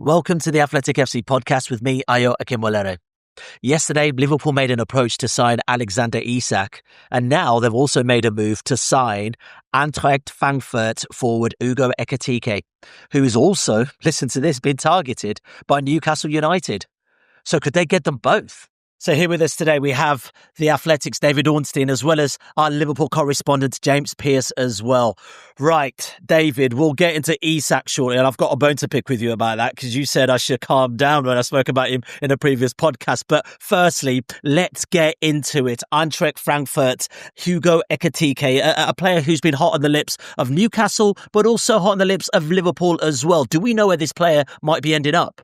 Welcome to the Athletic FC podcast with me, Ayo Akinwolere. Yesterday, Liverpool made an approach to sign Alexander Isak, and now they've also made a move to sign Eintracht Frankfurt forward Hugo Ekitike, who is also, listen to this, been targeted by Newcastle United. So could they get them both? So here with us today, we have the Athletic's David Ornstein, as well as our Liverpool correspondent, James Pearce, as well. Right, David, we'll get into Isak shortly, and I've got a bone to pick with you about that, because you said I should calm down when I spoke about him in a previous podcast. But firstly, let's get into it. Eintracht Frankfurt, Hugo Ekitike, a player who's been hot on the lips of Newcastle, but also hot on the lips of Liverpool as well. Do we know where this player might be ending up?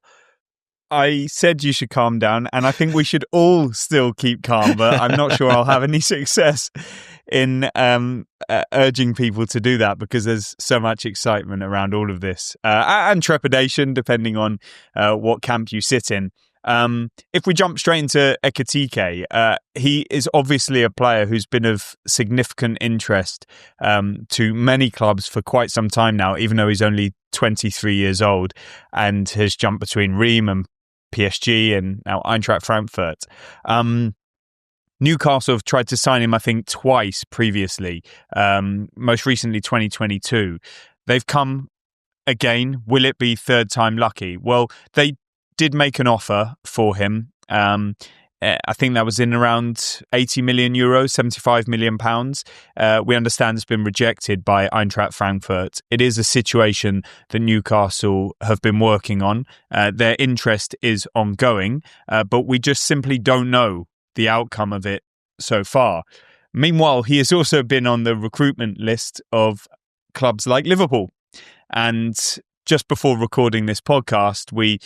I said you should calm down, and I think we should all still keep calm, but I'm not sure I'll have any success in urging people to do that, because there's so much excitement around all of this and trepidation, depending on what camp you sit in. If we jump straight into Ekitike, he is obviously a player who's been of significant interest to many clubs for quite some time now, even though he's only 23 years old and has jumped between Reims and PSG and now Eintracht Frankfurt. Newcastle have tried to sign him, I think, twice previously, most recently 2022. They've come again. Will it be third time lucky? Well, they did make an offer for him. I think that was in around 80 million euros, 75 million pounds. We understand it's been rejected by Eintracht Frankfurt. It is a situation that Newcastle have been working on. Their interest is ongoing, but we just simply don't know the outcome of it so far. Meanwhile, he has also been on the recruitment list of clubs like Liverpool. And just before recording this podcast, we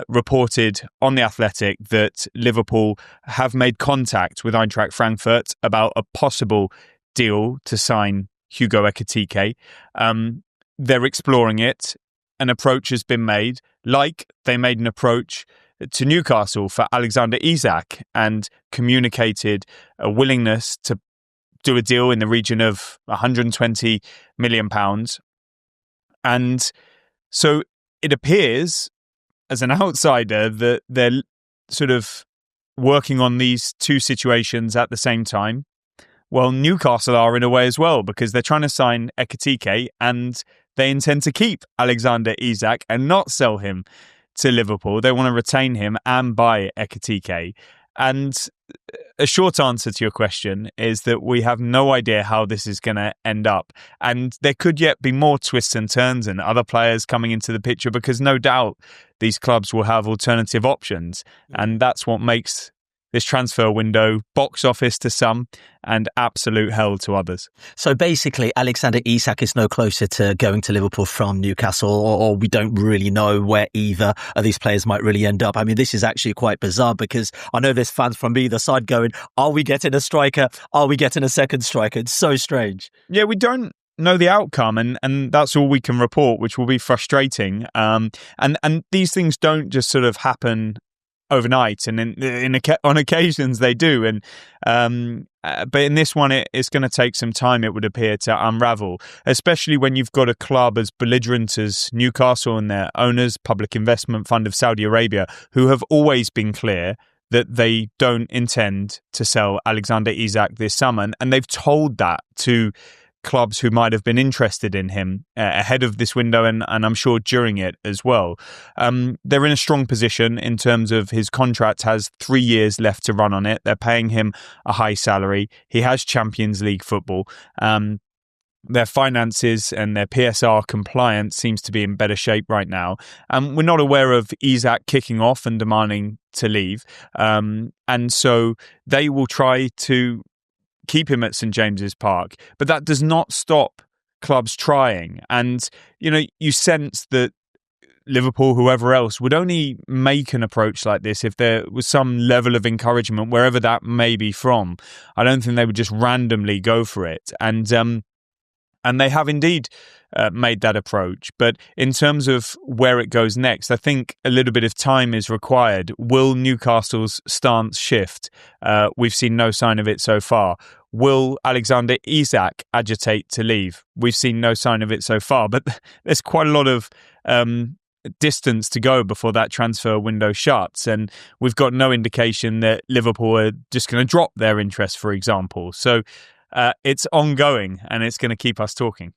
reported on The Athletic that Liverpool have made contact with Eintracht Frankfurt about a possible deal to sign Hugo Ekitike. They're exploring it. An approach has been made, like they made an approach to Newcastle for Alexander Isak and communicated a willingness to do a deal in the region of £120 million. And so it appears, as an outsider, that they're sort of working on these two situations at the same time. Well, Newcastle are in a way as well, because they're trying to sign Ekitike and they intend to keep Alexander Isak and not sell him to Liverpool. They want to retain him and buy Ekitike. And a short answer to your question is that we have no idea how this is going to end up. And there could yet be more twists and turns and other players coming into the picture, because no doubt these clubs will have alternative options. And that's what makes this transfer window box office to some and absolute hell to others. So basically, Alexander Isak is no closer to going to Liverpool from Newcastle, or we don't really know where either of these players might really end up. I mean, this is actually quite bizarre, because I know there's fans from either side going, are we getting a striker? Are we getting a second striker? It's so strange. Yeah, we don't know the outcome, and that's all we can report, which will be frustrating. And these things don't just sort of happen overnight, and on occasions they do, and but in this one it's going to take some time, it would appear, to unravel, especially when you've got a club as belligerent as Newcastle and their owners, Public Investment Fund of Saudi Arabia, who have always been clear that they don't intend to sell Alexander Isak this summer, and they've told that to clubs who might have been interested in him ahead of this window, and I'm sure during it as well. They're in a strong position in terms of his contract has 3 years left to run on it. They're paying him a high salary. He has Champions League football. Their finances and their PSR compliance seems to be in better shape right now. We're not aware of Isak kicking off and demanding to leave. And so they will try to keep him at St James's Park, but that does not stop clubs trying. And, you know, you sense that Liverpool, whoever else, would only make an approach like this if there was some level of encouragement, wherever that may be from. I don't think they would just randomly go for it. And they have indeed made that approach. But in terms of where it goes next, I think a little bit of time is required. Will Newcastle's stance shift? We've seen no sign of it so far. Will Alexander Isak agitate to leave? We've seen no sign of it so far. But there's quite a lot of distance to go before that transfer window shuts, and we've got no indication that Liverpool are just going to drop their interest, for example. So it's ongoing, and it's going to keep us talking.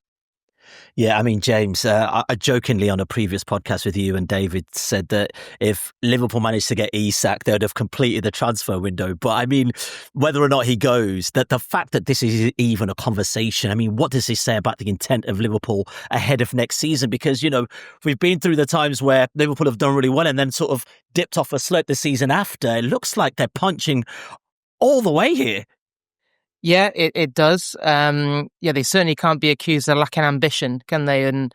Yeah, I mean, James, I jokingly on a previous podcast with you and David said that if Liverpool managed to get Isak, they would have completed the transfer window. But I mean, whether or not he goes, that the fact that this is even a conversation, I mean, what does this say about the intent of Liverpool ahead of next season? Because, you know, we've been through the times where Liverpool have done really well and then sort of dipped off a slope the season after. It looks like they're punching all the way here. Yeah, it does. They certainly can't be accused of lacking ambition, can they? And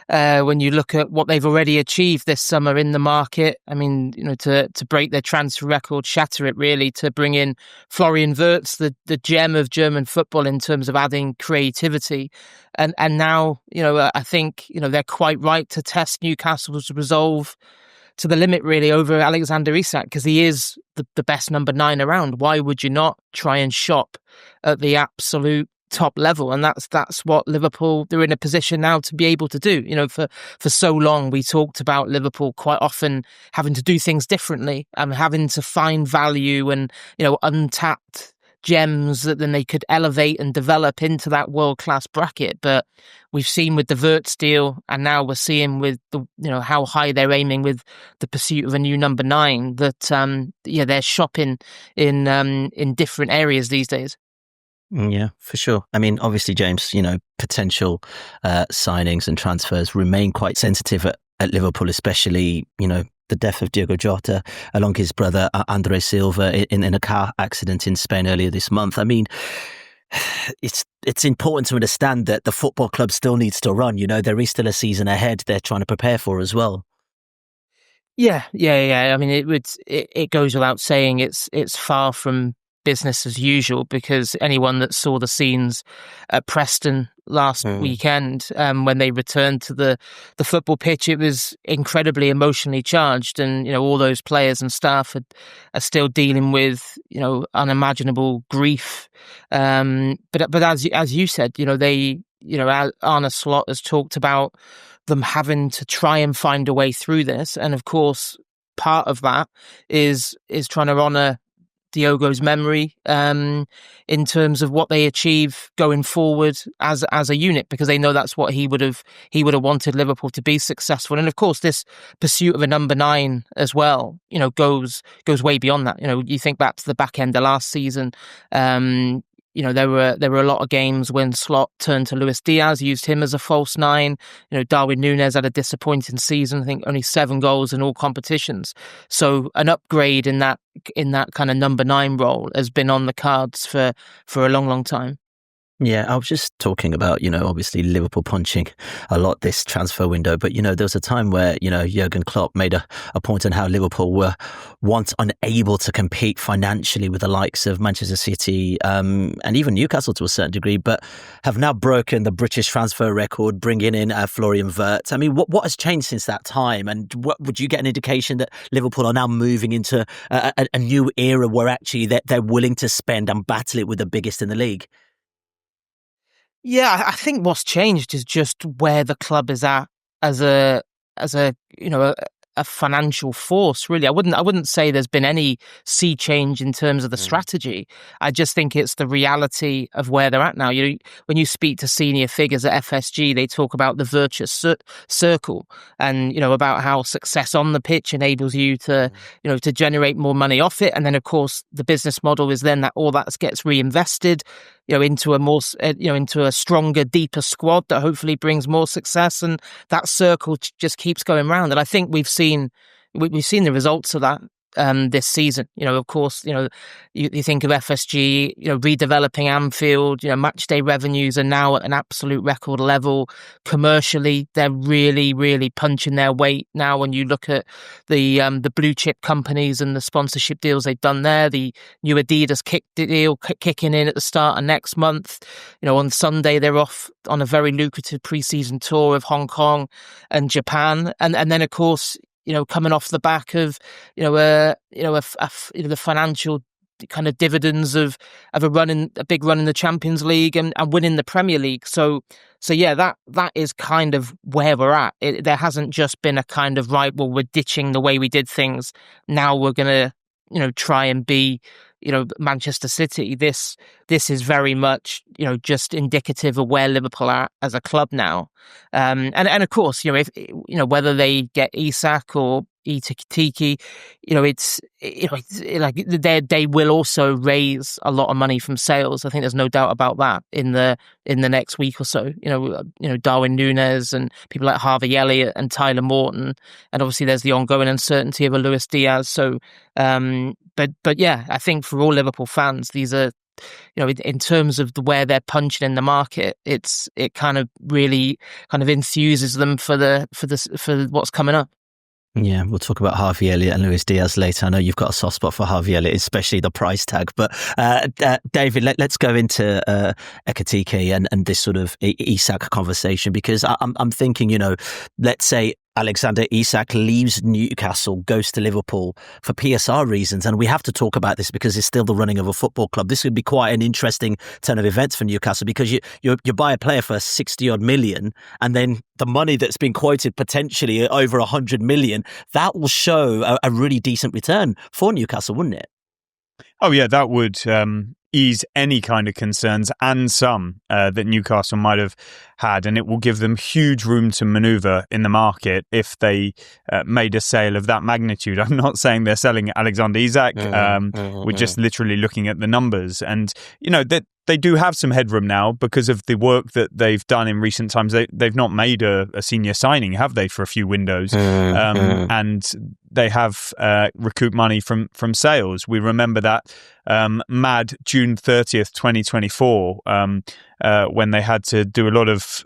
when you look at what they've already achieved this summer in the market, I mean, you know, to break their transfer record, shatter it really, to bring in Florian Wirtz, the gem of German football in terms of adding creativity, and now, you know, I think, you know, they're quite right to test Newcastle's resolve to the limit, really, over Alexander Isak, because he is the best number 9 around. Why would you not try and shop at the absolute top level? And that's what Liverpool, they're in a position now to be able to do. You know, for so long we talked about Liverpool quite often having to do things differently and having to find value and, you know, untapped gems that then they could elevate and develop into that world-class bracket. But we've seen with the Wirtz deal, and now we're seeing with the, you know, how high they're aiming with the pursuit of a new number 9, that they're shopping in different areas these days. Yeah, for sure. I mean, obviously, James, you know, potential signings and transfers remain quite sensitive at Liverpool, especially, you know, the death of Diogo Jota along his brother Andre Silva in a car accident in Spain earlier this month. I mean, it's important to understand that the football club still needs to run. You know, there is still a season ahead they're trying to prepare for as well. Yeah. I mean, it goes without saying it's far from business as usual, because anyone that saw the scenes at Preston last weekend, when they returned to the football pitch, it was incredibly emotionally charged, and, you know, all those players and staff are still dealing with, you know, unimaginable grief. But as you said, you know, Arne Slot has talked about them having to try and find a way through this, and of course, part of that is trying to honour Diogo's memory in terms of what they achieve going forward as a unit, because they know that's what he would have wanted Liverpool to be successful. And of course, this pursuit of a number 9 as well, you know, goes way beyond that. You know, you think back to the back end of last season. You know, there were a lot of games when Slot turned to Luis Diaz, used him as a false 9. You know, Darwin Núñez had a disappointing season. I think only 7 goals in all competitions. So an upgrade in that kind of number 9 role has been on the cards for a long, long time. Yeah, I was just talking about, you know, obviously Liverpool punching a lot this transfer window, but, you know, there was a time where, you know, Jurgen Klopp made a point on how Liverpool were once unable to compete financially with the likes of Manchester City and even Newcastle to a certain degree, but have now broken the British transfer record, bringing in Florian Wirtz. I mean, what has changed since that time? And what would you get an indication that Liverpool are now moving into a new era where actually they're willing to spend and battle it with the biggest in the league? Yeah, I think what's changed is just where the club is at as a you know, a financial force, really. I wouldn't say there's been any sea change in terms of the strategy. I just think it's the reality of where they're at now. When you speak to senior figures at FSG, they talk about the virtuous circle, and, you know, about how success on the pitch enables you to, you know, to generate more money off it. And then, of course, the business model is then that all that gets reinvested, you know, into into a stronger, deeper squad that hopefully brings more success, and that circle just keeps going round. And I think we've seen the results of that this season. You know, of course, you know, you think of FSG, you know, redeveloping Anfield. You know, match day revenues are now at an absolute record level. Commercially, they're really, really punching their weight now. When you look at the blue chip companies and the sponsorship deals they've done there, the new Adidas deal kicking in at the start of next month. You know, on Sunday they're off on a very lucrative pre-season tour of Hong Kong and Japan, and then, of course, you know, coming off the back of, the financial kind of dividends of a big run in the Champions League and winning the Premier League. So yeah, that is kind of where we're at. There hasn't just been a kind of, right, well, we're ditching the way we did things. Now we're going to, try and be, Manchester City. This is very much, just indicative of where Liverpool are as a club now. And of course, if whether they get Isak or Ekitike, they will also raise a lot of money from sales. I think there's no doubt about that in the next week or so. Darwin Núñez and people like Harvey Elliott and Tyler Morton, and obviously there's the ongoing uncertainty of a Luis Diaz. So, but yeah, I think for all Liverpool fans, these are, in terms of where they're punching in the market, it kind of really kind of enthuses them for what's coming up. Yeah, we'll talk about Harvey Elliott and Luis Diaz later. I know you've got a soft spot for Harvey Elliott, especially the price tag. But David, let's go into Ekitike and this sort of Isak conversation, because I'm thinking, let's say Alexander Isak leaves Newcastle, goes to Liverpool for PSR reasons. And we have to talk about this because it's still the running of a football club. This would be quite an interesting turn of events for Newcastle, because you buy a player for 60 odd million, and then the money that's been quoted potentially over 100 million, that will show a really decent return for Newcastle, wouldn't it? Oh, yeah, that would ease any kind of concerns, and some that Newcastle might have had, and it will give them huge room to manoeuvre in the market if they made a sale of that magnitude. I'm not saying they're selling Alexander Isak. We're just literally looking at the numbers, and that they do have some headroom now because of the work that they've done in recent times. They've not made a senior signing, have they, for a few windows? And they have recouped money from sales. We remember that mad June 30th, 2024, when they had to do a lot of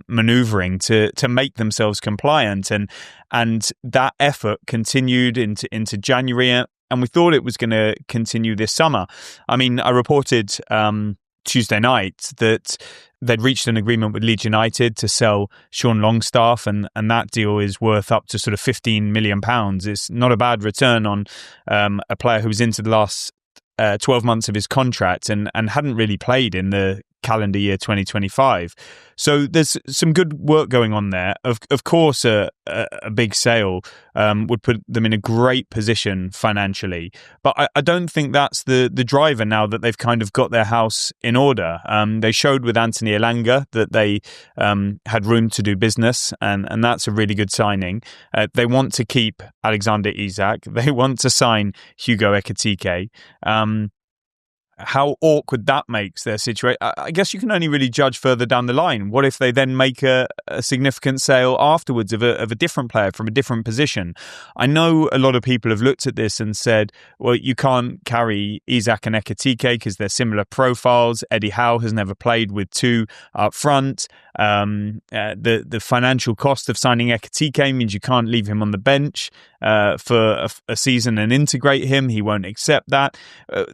manoeuvring to make themselves compliant, and that effort continued into January, and we thought it was going to continue this summer. I mean, I reported Tuesday night that they'd reached an agreement with Leeds United to sell Sean Longstaff, and that deal is worth up to sort of £15 million. It's not a bad return on a player who was into the last 12 months of his contract and hadn't really played in the calendar year 2025. So there's some good work going on there. Of course, a big sale would put them in a great position financially, but I don't think that's the driver now that they've kind of got their house in order. They showed with Anthony Elanga that they had room to do business, and that's a really good signing. They want to keep Alexander Isak. They want to sign Hugo Ekitike. How awkward that makes their situation. I guess you can only really judge further down the line. What if they then make a significant sale afterwards of a different player from a different position? I know a lot of people have looked at this and said, well, you can't carry Isak and Ekitike because they're similar profiles. Eddie Howe has never played with two up front. The financial cost of signing Ekitike means you can't leave him on the bench for a season and integrate him. He won't accept that.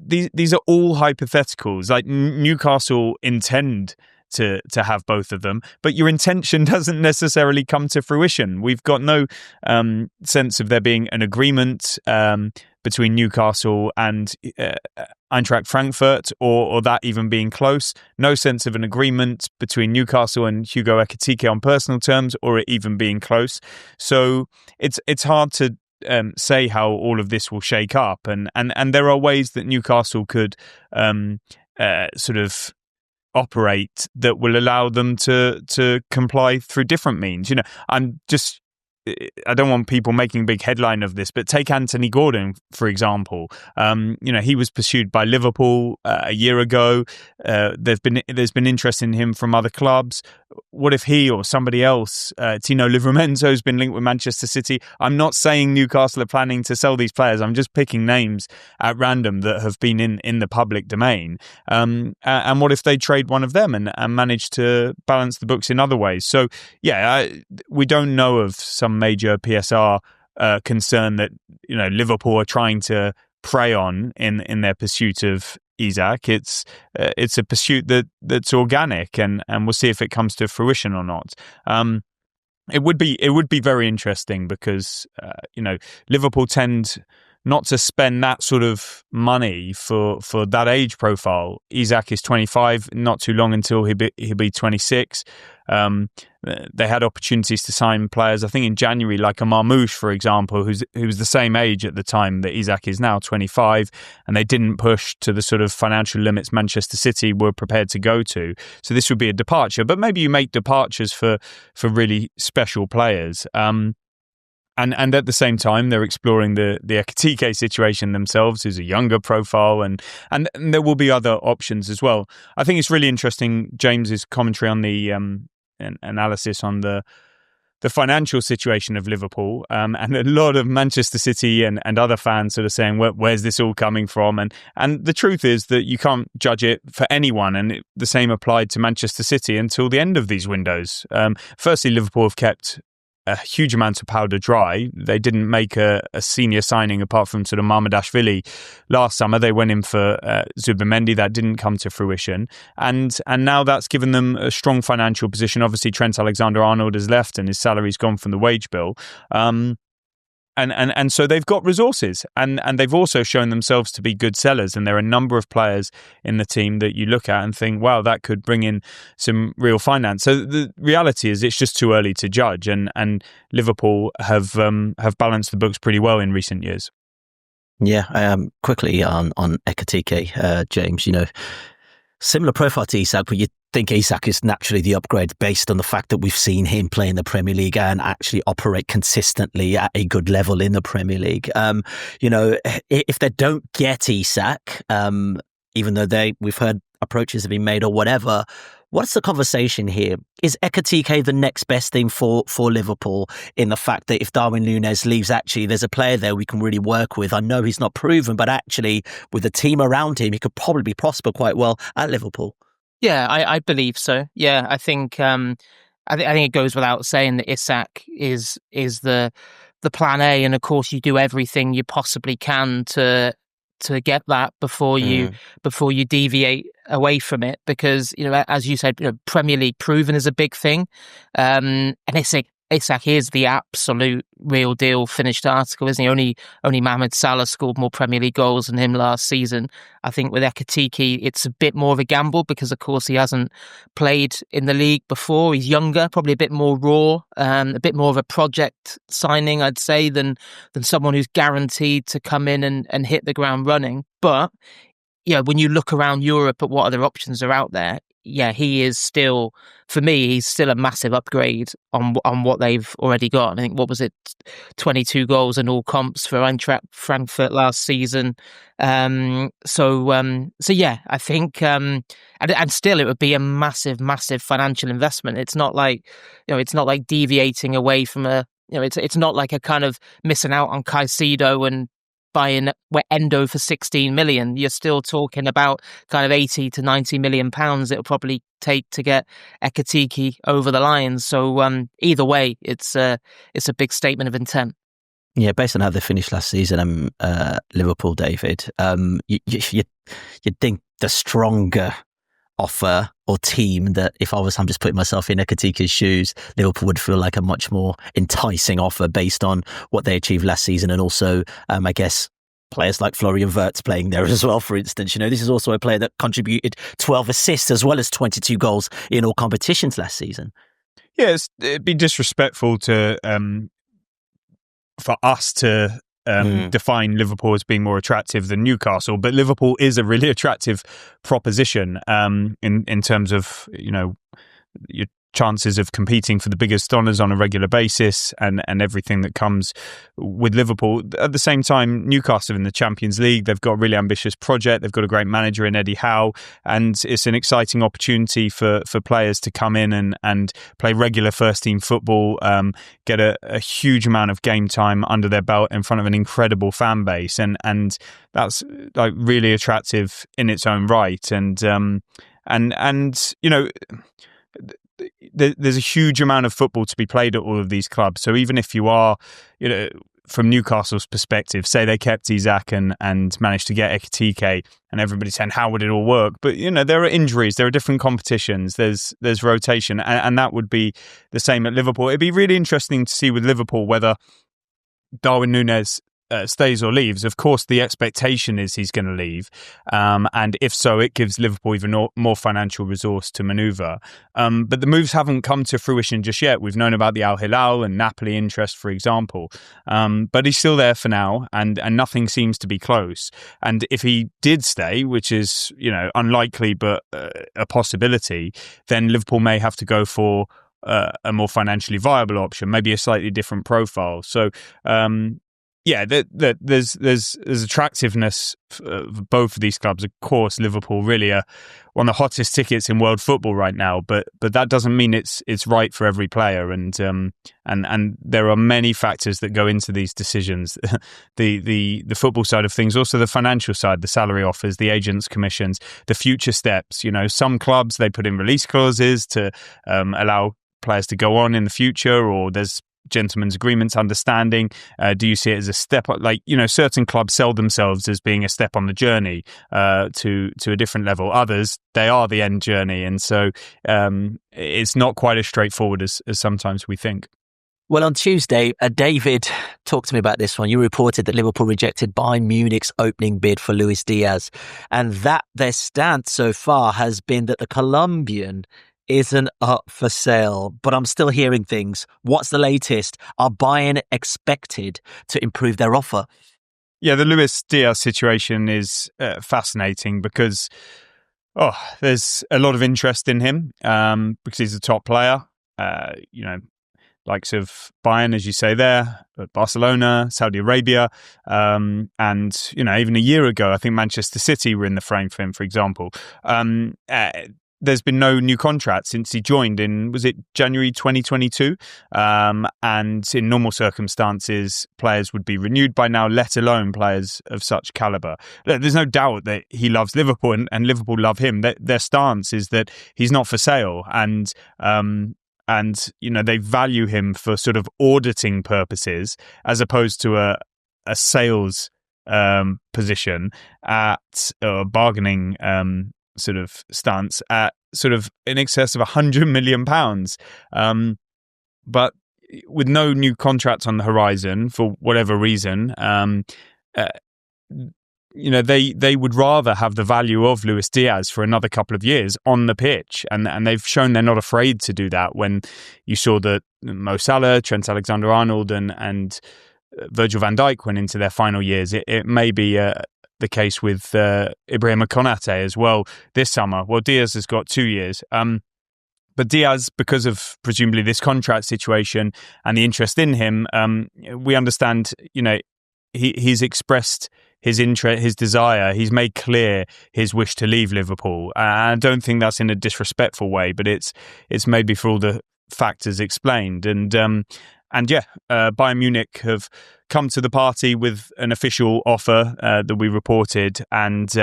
These are all hypotheticals. Like, Newcastle intend to have both of them, but your intention doesn't necessarily come to fruition. We've got no sense of there being an agreement between Newcastle and Eintracht Frankfurt, or that even being close. No sense of an agreement between Newcastle and Hugo Ekitike on personal terms, or it even being close. So it's hard to say how all of this will shake up, and there are ways that Newcastle could sort of operate that will allow them to comply through different means. I don't want people making a big headline of this, but take Anthony Gordon, for example. He was pursued by Liverpool a year ago. There's been interest in him from other clubs. What if he or somebody else, Tino Livramento, has been linked with Manchester City? I'm not saying Newcastle are planning to sell these players. I'm just picking names at random that have been in the public domain. And what if they trade one of them and manage to balance the books in other ways? So, we don't know of some major PSR concern that Liverpool are trying to prey on in their pursuit of Isak. It's a pursuit that's organic, and we'll see if it comes to fruition or not. It would be very interesting because Liverpool tend not to spend that sort of money for that age profile. Isak is 25, not too long until he'll be 26. They had opportunities to sign players, I think in January, like a Marmoush, for example, who was the same age at the time that Isak is now, 25, and they didn't push to the sort of financial limits Manchester City were prepared to go to. So this would be a departure, but maybe you make departures for really special players. And at the same time, they're exploring the Ekitike situation themselves, who's a younger profile, and there will be other options as well. I think it's really interesting, James's commentary on the analysis on the financial situation of Liverpool, and a lot of Manchester City and other fans sort of saying, where's this all coming from? And the truth is that you can't judge it for anyone, and the same applied to Manchester City until the end of these windows. Firstly, Liverpool have kept a huge amount of powder dry. They didn't make a senior signing apart from sort of Mamardashvili last summer. They went in for Zubimendi. That didn't come to fruition. And now that's given them a strong financial position. Obviously, Trent Alexander-Arnold has left and his salary's gone from the wage bill. And so they've got resources, and they've also shown themselves to be good sellers. And there are a number of players in the team that you look at and think, wow, that could bring in some real finance. So the reality is it's just too early to judge. And Liverpool have balanced the books pretty well in recent years. Yeah, quickly on Ekitike, James, similar profile to Isak, but you think Isak is naturally the upgrade based on the fact that we've seen him play in the Premier League and actually operate consistently at a good level in the Premier League. If they don't get Isak, even though we've heard approaches have been made or whatever, what's the conversation here? Is Ekitike the next best thing for Liverpool, in the fact that if Darwin Núñez leaves, actually there's a player there we can really work with? I know he's not proven, but actually with the team around him, he could probably prosper quite well at Liverpool. Yeah, I believe so. Yeah, I think I think it goes without saying that Isak is the plan A, and of course you do everything you possibly can to get that before you deviate away from it, because as you said, Premier League proven is a big thing, and Isak is the absolute real deal finished article, isn't he? Only Mohamed Salah scored more Premier League goals than him last season. I think with Ekitike, it's a bit more of a gamble because, of course, he hasn't played in the league before. He's younger, probably a bit more raw, a bit more of a project signing, I'd say, than someone who's guaranteed to come in and hit the ground running. But when you look around Europe at what other options are out there, he is still, for me, he's still a massive upgrade on what they've already got. And I think, 22 goals in all comps for Eintracht Frankfurt last season. I think, and still it would be a massive, massive financial investment. It's not like, it's not like deviating away from it's not like a kind of missing out on Caicedo and buying Endo for 16 million. You're still talking about kind of 80 to 90 million pounds it'll probably take to get Ekitike over the line. So either way, it's a big statement of intent. Yeah, based on how they finished last season, Liverpool, David, you'd think the stronger offer or team, that if I'm just putting myself in Ekitike's shoes, Liverpool would feel like a much more enticing offer based on what they achieved last season, and also I guess players like Florian Wirtz playing there as well, for instance. This is also a player that contributed 12 assists as well as 22 goals in all competitions last season. Yes, it'd be disrespectful to for us to define Liverpool as being more attractive than Newcastle, but Liverpool is a really attractive proposition in terms of your chances of competing for the biggest honours on a regular basis and everything that comes with Liverpool. At the same time, Newcastle in the Champions League, they've got a really ambitious project. They've got a great manager in Eddie Howe, and it's an exciting opportunity for players to come in and play regular first team football, get a huge amount of game time under their belt in front of an incredible fan base, and that's like really attractive in its own right. And there's a huge amount of football to be played at all of these clubs. So even if you are, from Newcastle's perspective, say they kept Isak and managed to get Ekitike, and everybody's saying, how would it all work? But, there are injuries, there are different competitions, there's rotation, and that would be the same at Liverpool. It'd be really interesting to see with Liverpool whether Darwin Núñez stays or leaves, of course, the expectation is he's going to leave. And if so, it gives Liverpool even more financial resource to manoeuvre. But the moves haven't come to fruition just yet. We've known about the Al Hilal and Napoli interest, for example. But he's still there for now, and nothing seems to be close. And if he did stay, which is, unlikely but a possibility, then Liverpool may have to go for a more financially viable option, maybe a slightly different profile. So, there's attractiveness for both of these clubs. Of course, Liverpool really are one of the hottest tickets in world football right now, but that doesn't mean it's right for every player. And there are many factors that go into these decisions. the football side of things, also the financial side, the salary offers, the agents' commissions, the future steps. Some clubs, they put in release clauses to allow players to go on in the future, or there's gentlemen's agreements, understanding. Do you see it as a step? Certain clubs sell themselves as being a step on the journey to a different level. Others, they are the end journey, and so it's not quite as straightforward as sometimes we think. Well, on Tuesday, David talked to me about this one. You reported that Liverpool rejected Bayern Munich's opening bid for Luis Diaz, and that their stance so far has been that the Colombian isn't up for sale. But I'm still hearing things. What's the latest? Are Bayern expected to improve their offer? Yeah, the Luis Diaz situation is fascinating because there's a lot of interest in him because he's a top player. Likes of Bayern, as you say there, Barcelona, Saudi Arabia, and even a year ago, I think Manchester City were in the frame for him, for example. There's been no new contract since he joined in, was it January 2022? And in normal circumstances, players would be renewed by now, let alone players of such calibre. There's no doubt that he loves Liverpool and Liverpool love him. Their stance is that he's not for sale, and they value him for sort of auditing purposes as opposed to a sales position at bargaining sort of stance at sort of in excess of £100 million. But with no new contract on the horizon for whatever reason, they would rather have the value of Luis Diaz for another couple of years on the pitch, and they've shown they're not afraid to do that. When you saw that Mo Salah, Trent Alexander-Arnold, and Virgil van Dijk went into their final years, it may be the case with Ibrahima Konate as well this summer. Well, Diaz has got 2 years. But Diaz, because of presumably this contract situation and the interest in him, we understand, he's expressed his interest, his desire. He's made clear his wish to leave Liverpool. I don't think that's in a disrespectful way, but it's maybe for all the factors explained. And Bayern Munich have come to the party with an official offer that we reported, and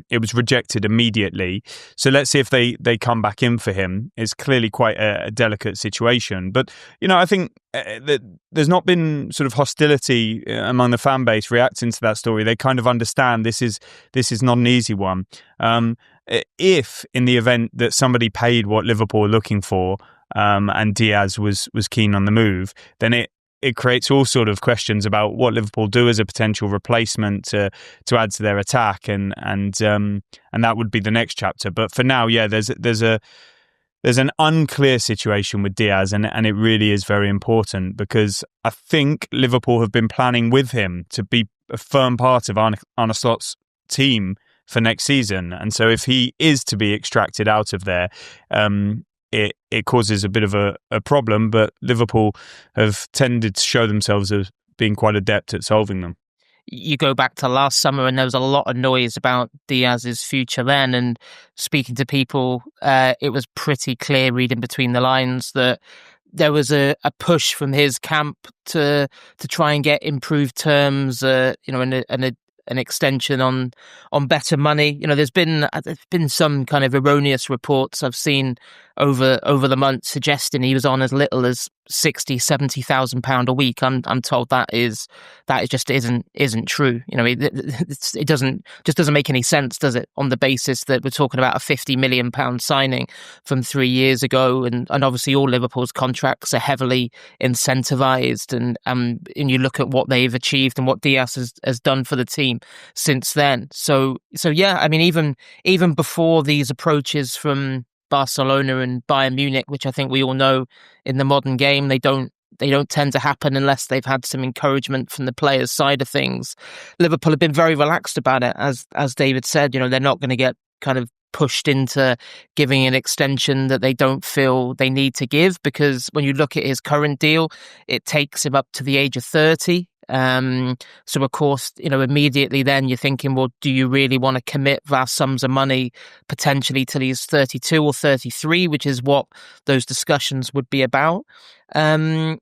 it was rejected immediately. So let's see if they come back in for him. It's clearly quite a delicate situation. But, I think that there's not been sort of hostility among the fan base reacting to that story. They kind of understand this is not an easy one. If in the event that somebody paid what Liverpool are looking for, and Diaz was keen on the move, then it creates all sort of questions about what Liverpool do as a potential replacement to add to their attack, and that would be the next chapter. But for now, there's an unclear situation with Diaz, and it really is very important because I think Liverpool have been planning with him to be a firm part of Arne Slot's team for next season, and so if he is to be extracted out of there, it causes a bit of a problem, but Liverpool have tended to show themselves as being quite adept at solving them. You go back to last summer and there was a lot of noise about Diaz's future then, and speaking to people, it was pretty clear reading between the lines that there was a push from his camp to try and get improved terms, and an extension on better money. There's been some kind of erroneous reports I've seen over the months suggesting he was on as little as £60,000-70,000 a week. I'm told that just isn't true. You know, it doesn't make any sense, does it? On the basis that we're talking about a £50 million signing from 3 years ago, and obviously all Liverpool's contracts are heavily incentivised, and you look at what they've achieved and what Diaz has done for the team since then. So yeah, I mean, even before these approaches from Barcelona and Bayern Munich, which I think we all know in the modern game, they don't tend to happen unless they've had some encouragement from the players' side of things. Liverpool have been very relaxed about it, as David said. You know, they're not going to get kind of pushed into giving an extension that they don't feel they need to give, because when you look at his current deal, it takes him up to the age of 30. So of course, you know, immediately then you're thinking, well, do you really want to commit vast sums of money potentially till he's 32 or 33, which is what those discussions would be about. And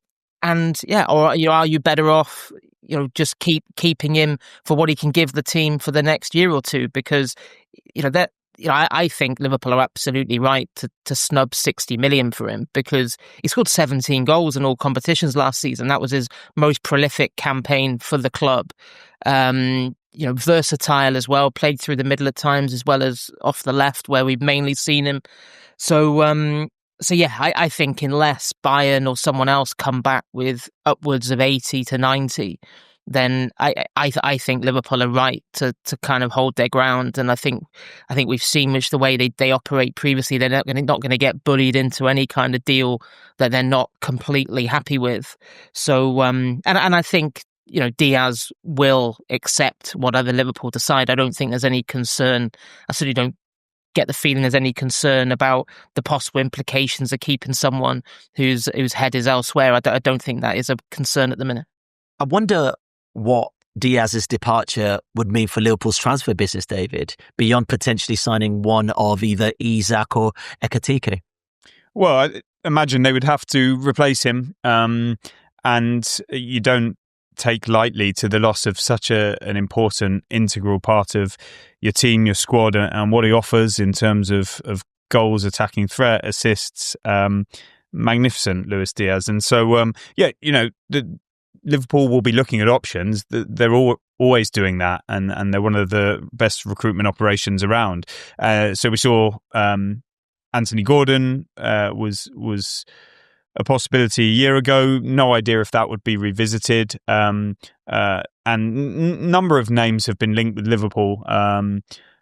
yeah, or are you better off, you know, just keeping him for what he can give the team for the next year or two? Because, you know, I think Liverpool are absolutely right to snub 60 million for him, because he scored 17 goals in all competitions last season. That was his most prolific campaign for the club. You know, versatile as well, played through the middle at times as well as off the left, where we've mainly seen him. So yeah, I think unless Bayern or someone else come back with upwards of 80 to 90, then I think Liverpool are right to kind of hold their ground. And I think we've seen much the way they operate previously. They're not going to get bullied into any kind of deal that they're not completely happy with. So and I think, you know, Diaz will accept whatever Liverpool decide. I don't think there's any concern. I certainly don't get the feeling there's any concern about the possible implications of keeping someone whose head is elsewhere. I don't think that is a concern at the minute. I wonder what Diaz's departure would mean for Liverpool's transfer business, David, beyond potentially signing one of either Isak or Ekitike. Well, I imagine they would have to replace him, and you don't take lightly to the loss of such an important, integral part of your team, your squad, and what he offers in terms of goals, attacking threat, assists. Magnificent, Luis Diaz. And so, yeah, you know, Liverpool will be looking at options. They're always doing that, and they're one of the best recruitment operations around. So we saw Anthony Gordon was a possibility a year ago. No idea if that would be revisited. And number of names have been linked with Liverpool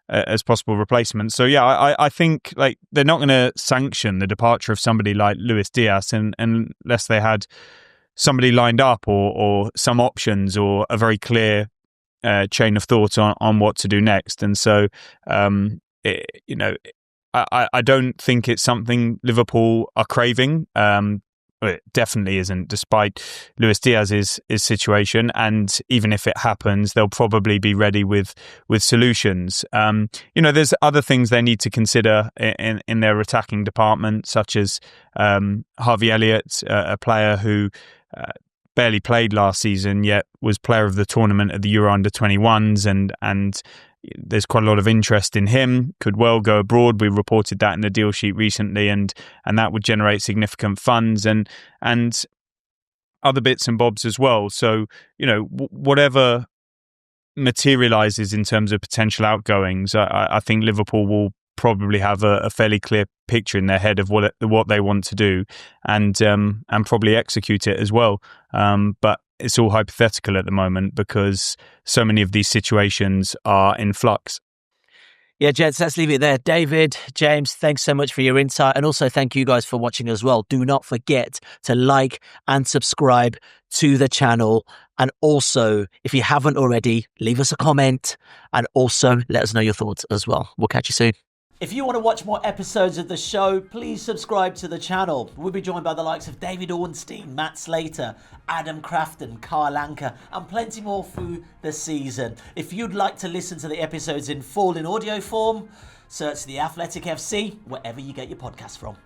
as possible replacements. So yeah, I think like they're not going to sanction the departure of somebody like Luis Diaz unless they had somebody lined up or some options or a very clear chain of thought on what to do next. And so, you know, I don't think it's something Liverpool are craving. It definitely isn't, despite Luis Diaz's situation. And even if it happens, they'll probably be ready with solutions. You know, there's other things they need to consider in their attacking department, such as Harvey Elliott, a player who barely played last season, yet was player of the tournament at the Euro Under-21s, and there's quite a lot of interest in him. Could well go abroad. We reported that in the deal sheet recently, and that would generate significant funds and other bits and bobs as well. So, you know, whatever materializes in terms of potential outgoings, I think Liverpool will probably have a fairly clear picture in their head of what they want to do, and probably execute it as well. But it's all hypothetical at the moment because so many of these situations are in flux. Yeah, gents, let's leave it there. David, James, thanks so much for your insight. And also thank you guys for watching as well. Do not forget to like and subscribe to the channel. And also, if you haven't already, leave us a comment and also let us know your thoughts as well. We'll catch you soon. If you want to watch more episodes of the show, please subscribe to the channel. We'll be joined by the likes of David Ornstein, Matt Slater, Adam Crafton, Carl Anker, and plenty more through the season. If you'd like to listen to the episodes in full in audio form, search The Athletic FC wherever you get your podcasts from.